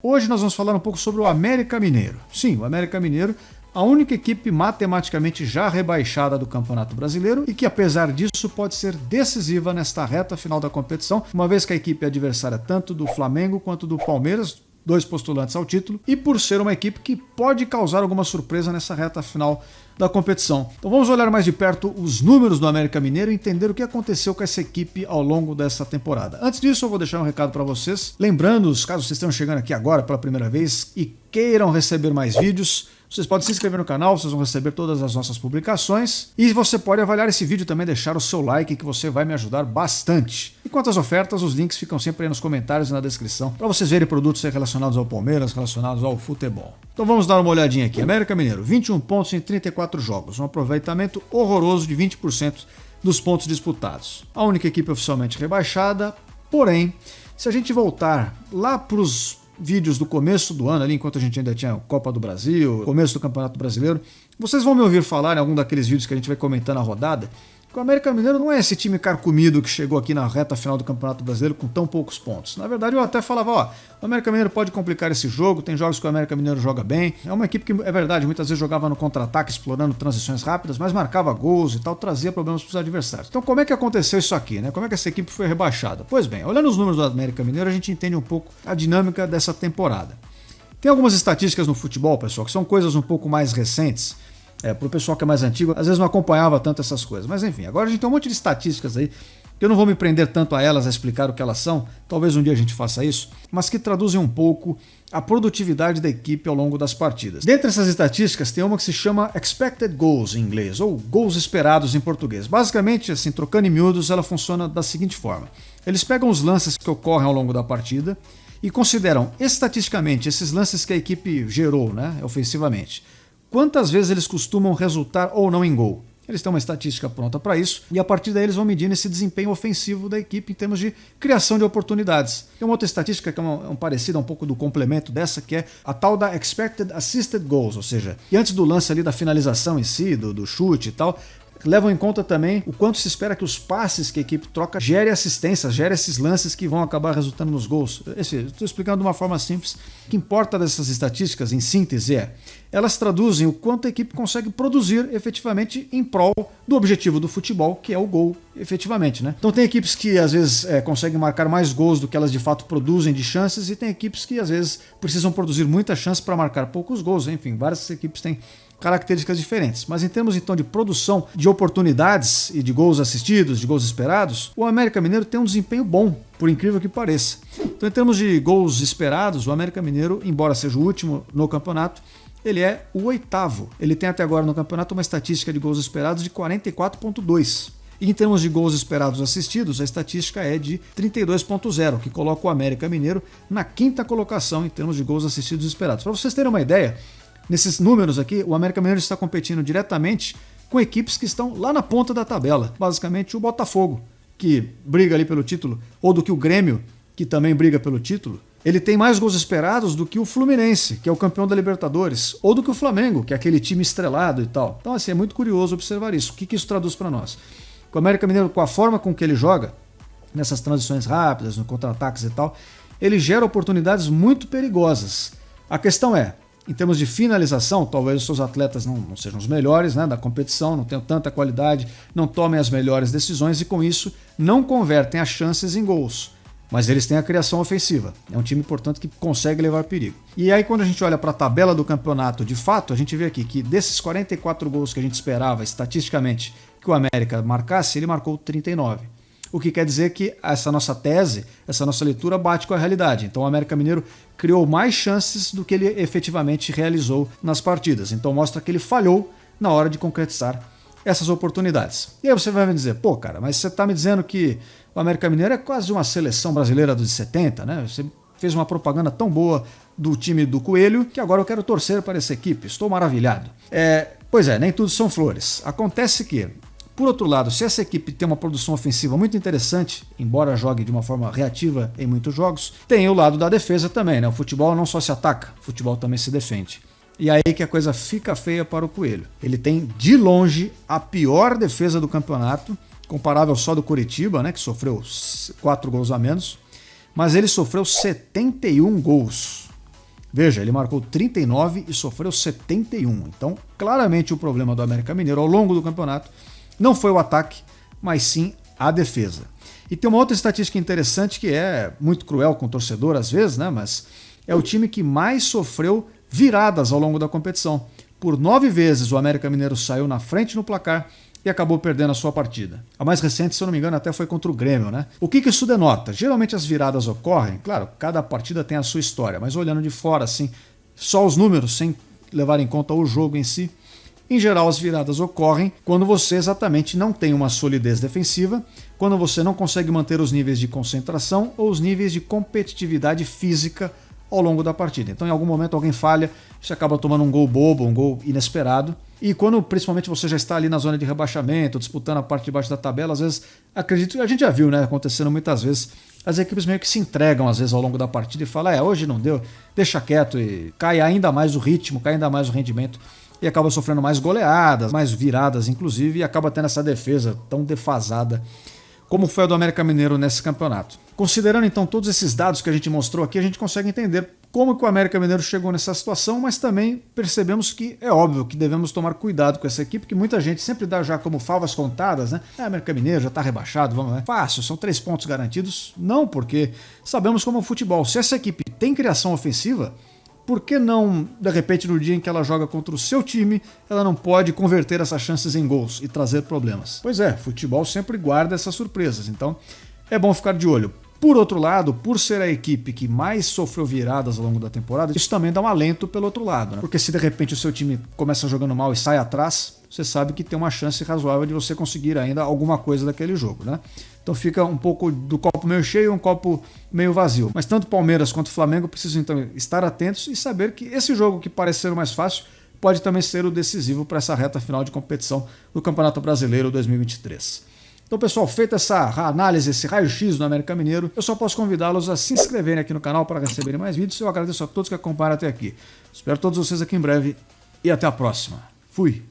Hoje nós vamos falar um pouco sobre o América Mineiro. Sim, o América Mineiro, a única equipe matematicamente já rebaixada do Campeonato Brasileiro e que, apesar disso, pode ser decisiva nesta reta final da competição, uma vez que a equipe é adversária tanto do Flamengo quanto do Palmeiras, dois postulantes ao título, e por ser uma equipe que pode causar alguma surpresa nessa reta final da competição. Então vamos olhar mais de perto os números do América Mineiro e entender o que aconteceu com essa equipe ao longo dessa temporada. Antes disso, eu vou deixar um recado para vocês. Lembrando-os, caso vocês estejam chegando aqui agora pela primeira vez e queiram receber mais vídeos, vocês podem se inscrever no canal, vocês vão receber todas as nossas publicações. E você pode avaliar esse vídeo também, deixar o seu like, que você vai me ajudar bastante. E quanto às ofertas, os links ficam sempre aí nos comentários e na descrição, para vocês verem produtos relacionados ao Palmeiras, relacionados ao futebol. Então vamos dar uma olhadinha aqui. América Mineiro, 21 pontos em 34 jogos, um aproveitamento horroroso de 20% dos pontos disputados. A única equipe oficialmente rebaixada, porém, se a gente voltar lá para os vídeos do começo do ano, ali enquanto a gente ainda tinha Copa do Brasil, começo do Campeonato Brasileiro, vocês vão me ouvir falar em algum daqueles vídeos que a gente vai comentando a rodada, que o América Mineiro não é esse time carcomido que chegou aqui na reta final do Campeonato Brasileiro com tão poucos pontos. Na verdade, eu até falava, ó, o América Mineiro pode complicar esse jogo, tem jogos que o América Mineiro joga bem, é uma equipe que, é verdade, muitas vezes jogava no contra-ataque, explorando transições rápidas, mas marcava gols e tal, trazia problemas para os adversários. Então como é que aconteceu isso aqui, né? Como é que essa equipe foi rebaixada? Pois bem, olhando os números do América Mineiro, a gente entende um pouco a dinâmica dessa temporada. Tem algumas estatísticas no futebol, pessoal, que são coisas um pouco mais recentes. Para o pessoal que é mais antigo, às vezes não acompanhava tanto essas coisas. Mas enfim, agora a gente tem um monte de estatísticas aí, que eu não vou me prender tanto a elas, a explicar o que elas são, talvez um dia a gente faça isso, mas que traduzem um pouco a produtividade da equipe ao longo das partidas. Dentre essas estatísticas tem uma que se chama Expected Goals em inglês, ou gols esperados em português. Basicamente, assim, trocando em miúdos, ela funciona da seguinte forma. Eles pegam os lances que ocorrem ao longo da partida e consideram estatisticamente esses lances que a equipe gerou, né, ofensivamente. Quantas vezes eles costumam resultar ou não em gol? Eles têm uma estatística pronta para isso e a partir daí eles vão medindo esse desempenho ofensivo da equipe em termos de criação de oportunidades. Tem uma outra estatística que é um parecido um pouco do complemento dessa, que é a tal da Expected Assisted Goals, ou seja, que antes do lance ali da finalização em si, do chute e tal, levam em conta também o quanto se espera que os passes que a equipe troca gere assistências, gere esses lances que vão acabar resultando nos gols. Estou explicando de uma forma simples. O que importa dessas estatísticas, em síntese, elas traduzem o quanto a equipe consegue produzir efetivamente em prol do objetivo do futebol, que é o gol, efetivamente, né? Então tem equipes que às vezes conseguem marcar mais gols do que elas de fato produzem de chances e tem equipes que às vezes precisam produzir muita chance para marcar poucos gols. Enfim, várias equipes têm características diferentes. Mas em termos então de produção de oportunidades e de gols assistidos, de gols esperados, o América Mineiro tem um desempenho bom, por incrível que pareça. Então em termos de gols esperados, o América Mineiro, embora seja o último no campeonato, ele é o 8º. Ele tem até agora no campeonato uma estatística de gols esperados de 44,2. E em termos de gols esperados assistidos, a estatística é de 32,0, que coloca o América Mineiro na 5ª colocação em termos de gols assistidos esperados. Para vocês terem uma ideia, nesses números aqui, o América Mineiro está competindo diretamente com equipes que estão lá na ponta da tabela. Basicamente o Botafogo, que briga ali pelo título, ou do que o Grêmio, que também briga pelo título. Ele tem mais gols esperados do que o Fluminense, que é o campeão da Libertadores, ou do que o Flamengo, que é aquele time estrelado e tal. Então assim, é muito curioso observar isso. O que isso traduz para nós? O América Mineiro, com a forma com que ele joga, nessas transições rápidas, no contra-ataques e tal, ele gera oportunidades muito perigosas. A questão é, em termos de finalização, talvez os seus atletas não sejam os melhores, né, da competição, não tenham tanta qualidade, não tomem as melhores decisões e com isso não convertem as chances em gols. Mas eles têm a criação ofensiva. É um time, portanto, que consegue levar perigo. E aí quando a gente olha para a tabela do campeonato, de fato, a gente vê aqui que desses 44 gols que a gente esperava estatisticamente que o América marcasse, ele marcou 39. O que quer dizer que essa nossa tese, essa nossa leitura bate com a realidade. Então o América Mineiro criou mais chances do que ele efetivamente realizou nas partidas. Então mostra que ele falhou na hora de concretizar essas oportunidades. E aí você vai me dizer, pô cara, mas você está me dizendo que o América Mineiro é quase uma seleção brasileira dos 70, né? Você fez uma propaganda tão boa do time do Coelho que agora eu quero torcer para essa equipe. Estou maravilhado. Pois é, nem tudo são flores. Acontece que, por outro lado, se essa equipe tem uma produção ofensiva muito interessante, embora jogue de uma forma reativa em muitos jogos, tem o lado da defesa também, né? O futebol não só se ataca, o futebol também se defende. E aí que a coisa fica feia para o Coelho. Ele tem, de longe, a pior defesa do campeonato, comparável só do Coritiba, né, que sofreu 4 gols a menos, mas ele sofreu 71 gols. Veja, ele marcou 39 e sofreu 71. Então, claramente o problema do América Mineiro ao longo do campeonato não foi o ataque, mas sim a defesa. E tem uma outra estatística interessante que é muito cruel com o torcedor às vezes, né? Mas é o time que mais sofreu viradas ao longo da competição. Por 9 vezes o América Mineiro saiu na frente no placar e acabou perdendo a sua partida. A mais recente, se eu não me engano, até foi contra o Grêmio, né? O que isso denota? Geralmente as viradas ocorrem, claro, cada partida tem a sua história, mas olhando de fora, assim, só os números, sem levar em conta o jogo em si, em geral as viradas ocorrem quando você exatamente não tem uma solidez defensiva, quando você não consegue manter os níveis de concentração ou os níveis de competitividade física ao longo da partida. Então, em algum momento alguém falha, você acaba tomando um gol bobo, um gol inesperado. E quando principalmente você já está ali na zona de rebaixamento, disputando a parte de baixo da tabela, às vezes, acredito, a gente já viu, né, acontecendo muitas vezes, as equipes meio que se entregam às vezes ao longo da partida e falam, hoje não deu, deixa quieto, e cai ainda mais o ritmo, cai ainda mais o rendimento e acaba sofrendo mais goleadas, mais viradas inclusive, e acaba tendo essa defesa tão defasada como foi a do América Mineiro nesse campeonato. Considerando então todos esses dados que a gente mostrou aqui, a gente consegue entender como que o América Mineiro chegou nessa situação, mas também percebemos que é óbvio que devemos tomar cuidado com essa equipe, que muita gente sempre dá já como favas contadas, né? América Mineiro já está rebaixado, vamos lá. Fácil, são 3 pontos garantidos. Não, porque sabemos como é o futebol. Se essa equipe tem criação ofensiva, por que não, de repente, no dia em que ela joga contra o seu time, ela não pode converter essas chances em gols e trazer problemas? Pois é, futebol sempre guarda essas surpresas, então é bom ficar de olho. Por outro lado, por ser a equipe que mais sofreu viradas ao longo da temporada, isso também dá um alento pelo outro lado, né? Porque se de repente o seu time começa jogando mal e sai atrás, você sabe que tem uma chance razoável de você conseguir ainda alguma coisa daquele jogo, né? Então fica um pouco do copo meio cheio, um copo meio vazio. Mas tanto Palmeiras quanto Flamengo precisam então estar atentos e saber que esse jogo que parece ser o mais fácil pode também ser o decisivo para essa reta final de competição do Campeonato Brasileiro 2023. Então, pessoal, feita essa análise, esse raio-x do América Mineiro, eu só posso convidá-los a se inscreverem aqui no canal para receberem mais vídeos. Eu agradeço a todos que acompanharam até aqui. Espero todos vocês aqui em breve e até a próxima. Fui!